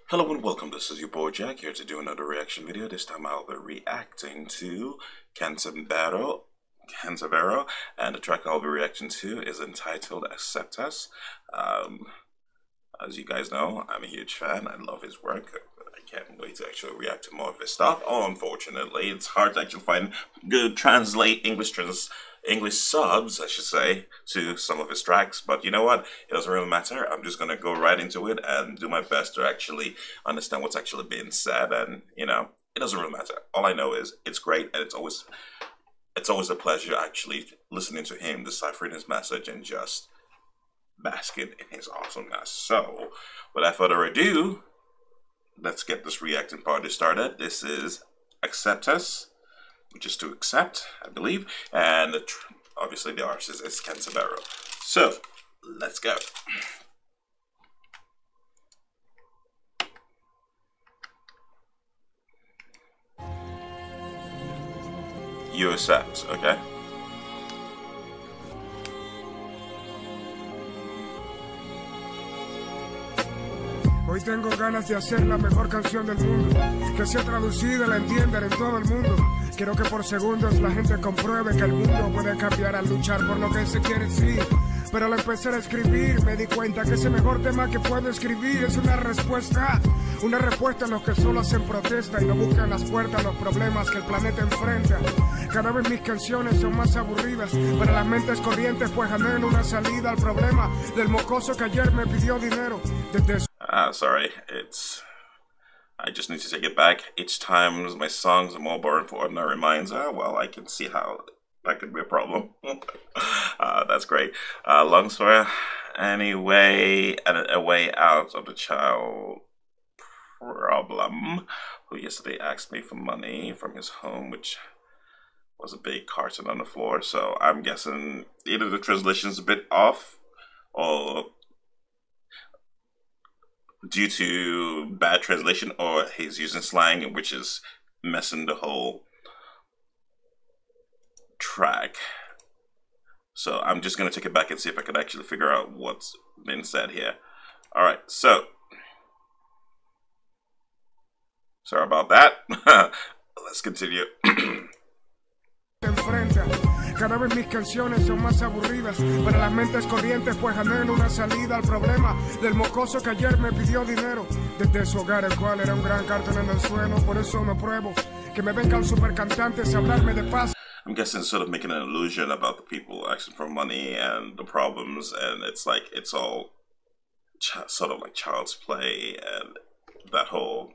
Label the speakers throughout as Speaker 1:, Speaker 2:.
Speaker 1: Hello and welcome, this is your boy Jack here to do another reaction video. This time I'll be reacting to Canserbero, and the track I'll be reacting to is entitled Aceptas. As you guys know, I'm a huge fan. I love his work. I can't wait to actually react to more of his stuff. Unfortunately, it's hard to actually find good English subs, I should say, to some of his tracks. But you know what? It doesn't really matter. I'm just gonna go right into it and do my best to actually understand what's actually being said. And you know, it doesn't really matter. All I know is it's great, and it's always a pleasure actually listening to him deciphering his message and just basking in his awesomeness. So, without further ado, let's get this reacting party started. This is Aceptas, which is to accept, I believe, and obviously the artist is Canserbero. So, let's go. You accept, okay?
Speaker 2: Hoy tengo ganas de hacer la mejor canción del mundo, que sea traducida y la entiendan en todo el mundo. Quiero que por segundos la gente compruebe que el mundo puede cambiar al luchar por lo que se quiere, sí. Pero al empezar a escribir me di cuenta que ese mejor tema que puedo escribir es una respuesta a los que solo hacen protesta y no buscan las puertas a los problemas que el planeta enfrenta. Cada vez mis canciones son más aburridas para las mentes corrientes, pues anhelo una salida al problema del mocoso que ayer me pidió dinero.
Speaker 1: Sorry, I just need to take it back. Each time my songs are more boring for ordinary minds, well, I can see how that could be a problem. That's great. Long story. Anyway, a way out of the child problem, who yesterday asked me for money from his home, which was a big carton on the floor. So I'm guessing either the translation's a bit off, or due to bad translation, or he's using slang, which is messing the whole track. So I'm just gonna take it back and see if I could actually figure out what's been said here. Alright, so sorry about that. Let's continue.
Speaker 2: Cada vez mis canciones son más aburridas para las mentes corrientes, pues anhelo una salida al problema del mocoso que ayer me pidió dinero desde su hogar, el cual era un gran cartón en el suelo. Por eso no pruebo que me vengan super cantantes a hablarme de paz.
Speaker 1: I'm guessing sort of making an illusion about the people asking for money and the problems, and it's like it's all sort of like child's play, and that whole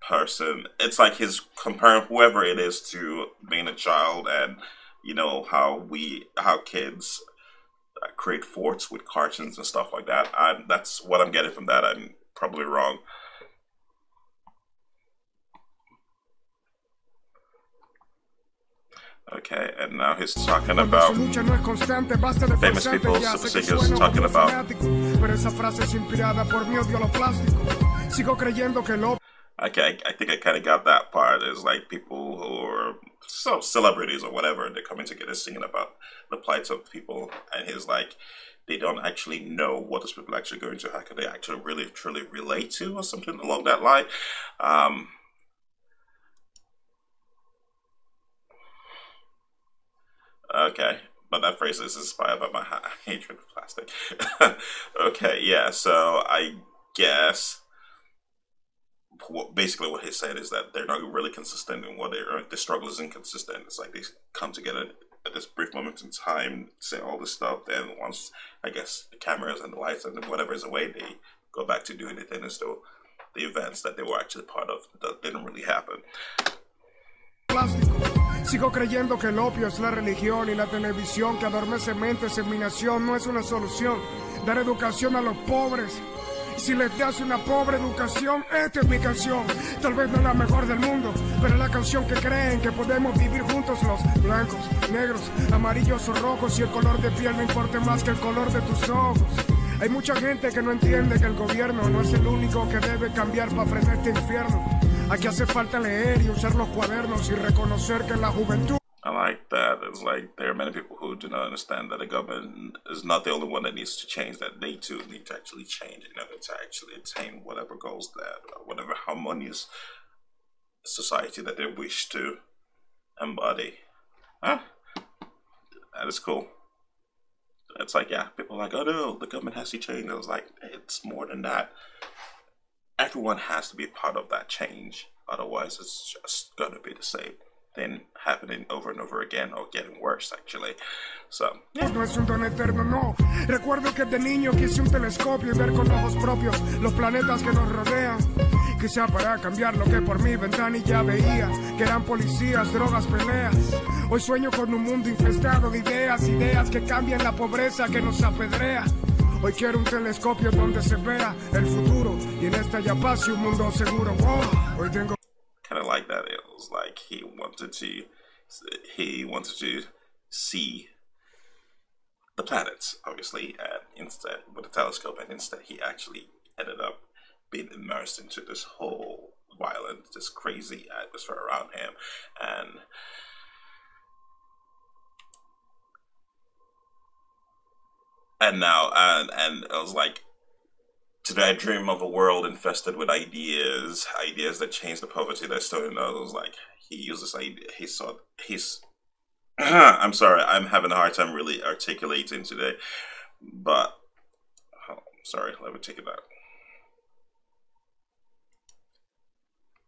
Speaker 1: person, it's like he's comparing whoever it is to being a child, and you know how kids create forts with cartoons and stuff like that. That's what I'm getting from that. I'm probably wrong. Okay, and now he's talking about famous people, super singers, talking about. Okay, I think I kind of got that part. It's like people who are celebrities or whatever, they're coming together singing about the plights of people, and he's like, they don't actually know what those people are actually going to, how could they actually really truly relate to, or something along that line. Okay, but that phrase is inspired by my hatred of plastic. Okay, yeah, so I guess basically what he's saying is that they're not really consistent in what the struggle is inconsistent. It's like they come together at this brief moment in time, say all this stuff, then once, I guess, the cameras and the lights and whatever is away, they go back to doing it, and as though the events that they were actually part of that didn't really happen.
Speaker 2: Sigo creyendo que el opio es la religión y la televisión que adormece mentes en mi nación no es una solución. Dar educación a los pobres. Si les das una pobre educación, esta es mi canción. Tal vez no es la mejor del mundo, pero es la canción que creen que podemos vivir juntos los blancos, negros, amarillos o rojos, y el color de piel no importa más que el color de tus ojos. Hay mucha gente que no entiende que el gobierno no es el único que debe cambiar para frenar este infierno. Aquí hace falta leer y usar los cuadernos y reconocer que la juventud.
Speaker 1: I like that. It's like they're many people who do not understand that the government is not the only one that needs to change, that they too need to actually change in order to actually attain whatever goals that, whatever harmonious society that they wish to embody. Huh? That is cool. It's like, yeah, people are like, oh no, the government has to change. I was like, it's more than that. Everyone has to be part of that change. Otherwise, it's just gonna be the same thing happening over and over again, or getting worse, actually. So, yeah.
Speaker 2: No es un don eterno, no. Recuerdo que de niño quise un telescopio y ver con ojos propios los planetas que nos rodean. Quizá para cambiar lo que por mi ventanilla veía, que eran policías, drogas, peleas. Hoy sueño con un mundo infestado de ideas, ideas que cambian la pobreza que nos apedrea. Hoy quiero un telescopio donde se vea el futuro y en esta ya pase un mundo seguro. Wow. Hoy tengo
Speaker 1: kind of like that. It was like he wanted to see the planets, obviously, and instead with a telescope, and instead he actually ended up being immersed into this whole violent, this crazy atmosphere around him, and now and it was like, today I dream of a world infested with ideas that change the poverty that's still in us. It was like, he used this idea, I'm sorry, I'm having a hard time really articulating today, but, sorry, let me take it back.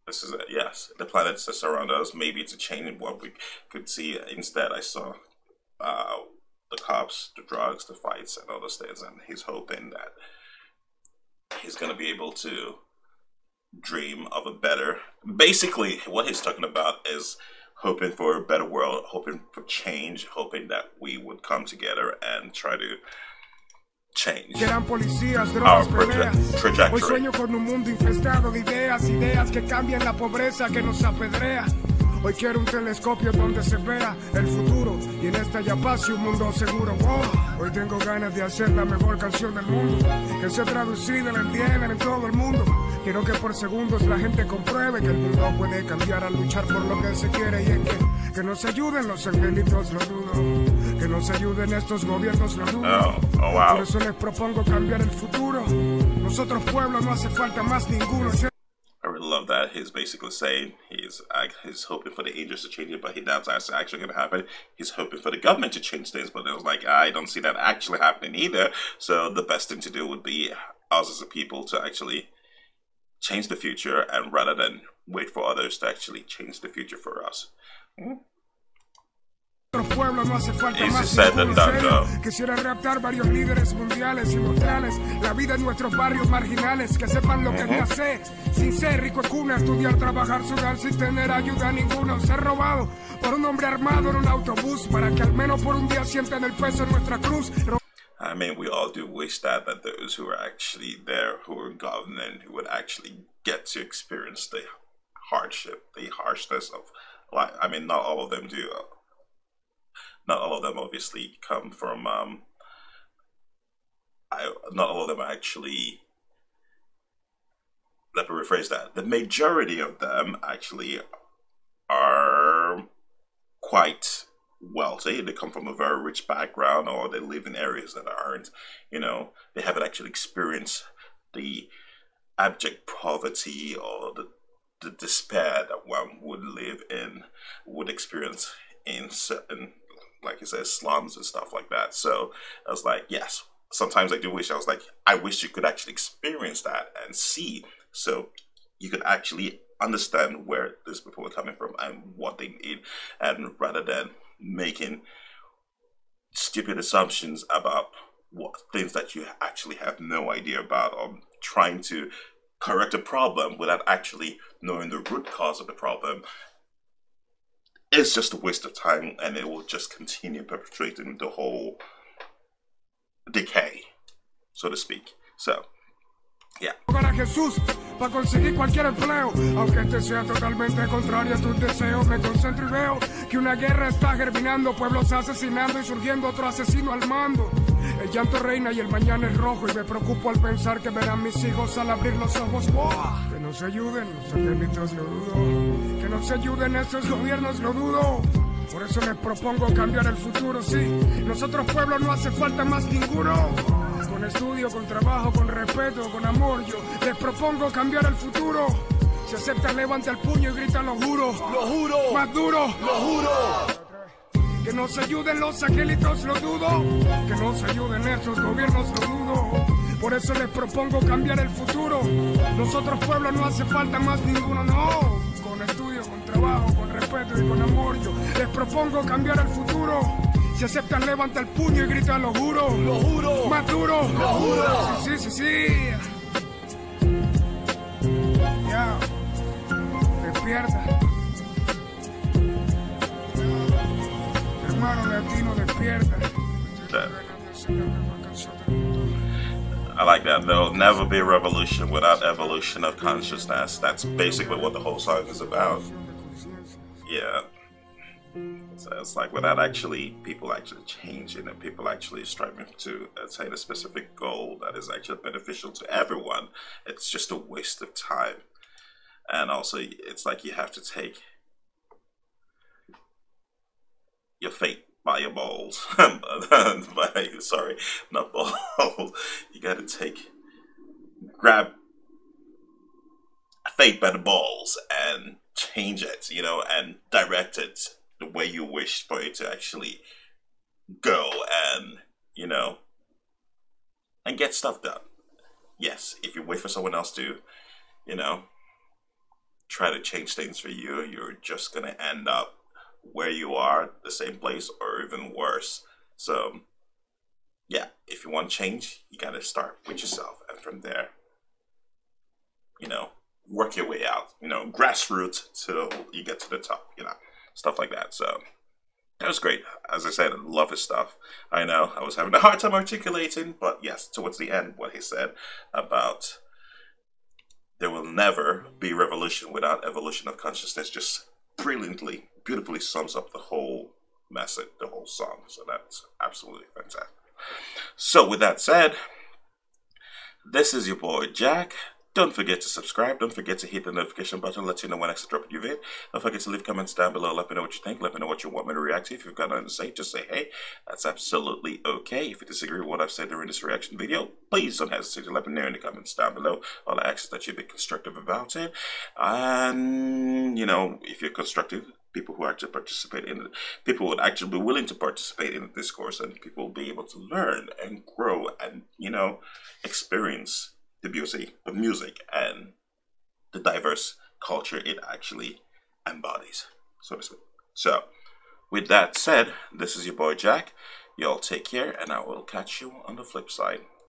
Speaker 1: This is it, yes, the planets that surround us, maybe to change what we could see. Instead, I saw the cops, the drugs, the fights, and all those things, and he's hoping that he's going to be able to dream of a better... Basically, what he's talking about is hoping for a better world, hoping for change, hoping that we would come together and try to change our trajectory.
Speaker 2: Hoy sueño con un mundo infestado de ideas, ideas que cambian la pobreza que nos apedrea. Hoy quiero un telescopio donde se vea el futuro y en esta ya pase un mundo seguro. Wow. Hoy tengo ganas de hacer la mejor canción del mundo, que sea traducida, la entiendan en todo el mundo. Quiero que por segundos la gente compruebe que el mundo puede cambiar al luchar por lo que se quiere, y es que nos ayuden los angelitos, lo dudo. Que nos ayuden estos gobiernos, lo dudo.
Speaker 1: Wow.
Speaker 2: Por eso les propongo cambiar el futuro. Nosotros pueblo no hace falta más ninguno.
Speaker 1: I really love that he's basically saying he's hoping for the angels to change it, but he doubts that's actually going to happen. He's hoping for the government to change things, but it was like, I don't see that actually happening either. So the best thing to do would be us as a people to actually change the future, and rather than wait for others to actually change the future for us.
Speaker 2: Pueblo no hace falta más. Quisiera raptar varios líderes mundiales y mostrarles la vida en nuestros barrios marginales, que sepan lo que es nacer sin ser rico en cuna, estudiar, trabajar, sudar sin tener ayuda ninguna, ser robado por un hombre armado en un autobús para que al menos por un día sientan el peso en nuestra cruz.
Speaker 1: I mean, we all do wish that those who are actually there, who are governing, who would actually get to experience the hardship, the harshness of life. I mean, not all of them do. Not all of them obviously come from, not all of them actually, let me rephrase that. The majority of them actually are quite wealthy. They come from a very rich background, or they live in areas that aren't, they haven't actually experienced the abject poverty or the despair that one would experience in certain, like you said, slums and stuff like that. So I was like, yes, sometimes I do wish, I wish you could actually experience that and see, so you could actually understand where these people are coming from and what they need, and rather than making stupid assumptions about what things that you actually have no idea about, or trying to correct a problem without actually knowing the root cause of the problem. It's just a waste of time, and it will just continue perpetuating the whole decay, so to speak. So, yeah.
Speaker 2: Para Jesús, para conseguir cualquier empleo, aunque este sea totalmente contrario a tus deseos, me concentro y veo que una guerra está germinando, pueblos asesinando y surgiendo otro asesino al mando. El llanto reina y el mañana es rojo, y me preocupo al pensar que verán mis hijos al abrir los ojos. ¡Wow! Que nos ayuden los angelitos, lo dudo. Que nos ayuden estos gobiernos, lo dudo. Por eso les propongo cambiar el futuro, sí. Nosotros pueblos no hace falta más ninguno. Con estudio, con trabajo, con respeto, con amor, yo les propongo cambiar el futuro. Si aceptas, levanta el puño y grita lo juro.
Speaker 3: Lo juro.
Speaker 2: Más duro.
Speaker 3: Lo juro.
Speaker 2: Que nos ayuden los angelitos, lo dudo. Que nos ayuden estos gobiernos, lo dudo. Por eso les propongo cambiar el futuro. Nosotros pueblos no hace falta más ninguno, no. Con estudio, con trabajo, con respeto y con amor, yo les propongo cambiar el futuro. Si aceptan, levanta el puño y grita lo juro.
Speaker 3: Lo juro.
Speaker 2: Más duro.
Speaker 3: Lo juro.
Speaker 2: Sí, sí, sí, sí. Ya. Despierta. Hermano latino, despierta.
Speaker 1: I like that. There'll never be a revolution without evolution of consciousness. That's basically what the whole song is about. Yeah. So it's like without actually people actually changing and people actually striving to attain a specific goal that is actually beneficial to everyone, it's just a waste of time. And also, it's like you have to take your fate by your balls. Sorry, not balls. You gotta grab fate by the balls and change it, you know, and direct it the way you wish for it to actually go and, you know, and get stuff done. Yes, if you wait for someone else to, you know, try to change things for you, you're just gonna end up where you are, the same place, or even worse. So, yeah, if you want change, you gotta start with yourself, and from there, you know, work your way out, you know, grassroots till you get to the top, you know, stuff like that. So, that was great. As I said, I love his stuff. I know, I was having a hard time articulating, but yes, towards the end, what he said about there will never be revolution without evolution of consciousness just brilliantly, beautifully sums up the whole message, the whole song. So that's absolutely fantastic. So with that said, this is your boy Jack. Don't forget to subscribe. Don't forget to hit the notification button. Let you know when I drop a new vid. Don't forget to leave comments down below. Let me know what you think. Let me know what you want me to react to. If you've got nothing to say, just say hey. That's absolutely okay. If you disagree with what I've said during this reaction video, please don't hesitate to let me know in the comments down below. All I ask is that you be constructive about it. And, you know, if you're constructive, people who actually participate in it, people would actually be willing to participate in the discourse, and people will be able to learn and grow and, you know, experience the music and the diverse culture it actually embodies, so to speak. So, with that said, this is your boy Jack. Y'all take care, and I will catch you on the flip side.